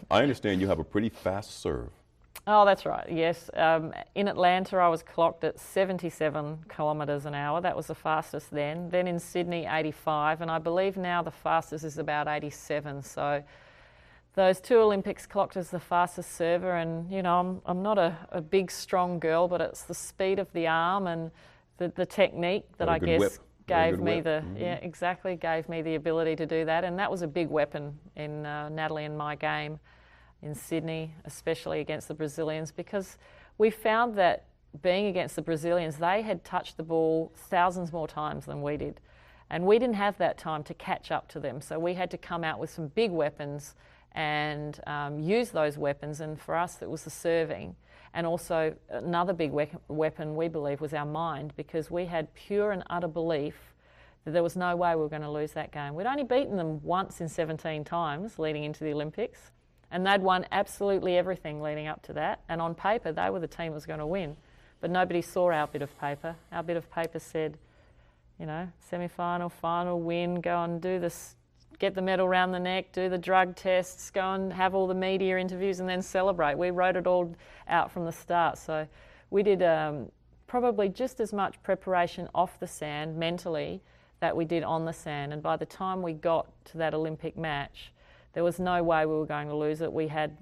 I understand you have a pretty fast serve. Oh, that's right, yes. In Atlanta, I was clocked at 77 kilometres an hour. That was the fastest then. Then in Sydney, 85, and I believe now the fastest is about 87. So those two Olympics clocked as the fastest server, and you know, I'm not a big, strong girl, but it's the speed of the arm and the technique that Got a I good guess whip. Very gave good me whip. the yeah, exactly, gave me the ability to do that, and that was a big weapon in Natalie and my game in Sydney, especially against the Brazilians, because we found that being against the Brazilians, they had touched the ball thousands more times than we did. And we didn't have that time to catch up to them. So we had to come out with some big weapons and use those weapons. And for us, it was the serving. And also another big weapon, we believe, was our mind, because we had pure and utter belief that there was no way we were going to lose that game. We'd only beaten them once in 17 times leading into the Olympics. And they'd won absolutely everything leading up to that. And on paper, they were the team that was going to win. But nobody saw our bit of paper. Our bit of paper said, you know, semi-final, final, win, go and do this, get the medal round the neck, do the drug tests, go and have all the media interviews and then celebrate. We wrote it all out from the start. So we did probably just as much preparation off the sand mentally that we did on the sand. And by the time we got to that Olympic match, there was no way we were going to lose it. We had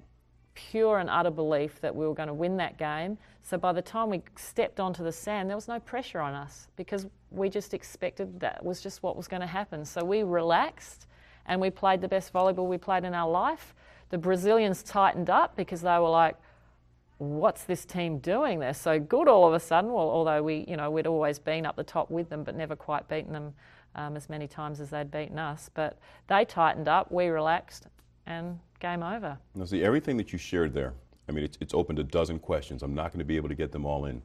pure and utter belief that we were going to win that game. So by the time we stepped onto the sand, there was no pressure on us, because we just expected that was just what was going to happen. So we relaxed and we played the best volleyball we played in our life. The Brazilians tightened up because they were like, what's this team doing? They're so good all of a sudden. Well, although we'd always been up the top with them, but never quite beaten them as many times as they'd beaten us. But they tightened up, we relaxed, and game over. Now, see, everything that you shared there, I mean, it's opened a dozen questions. I'm not going to be able to get them all in.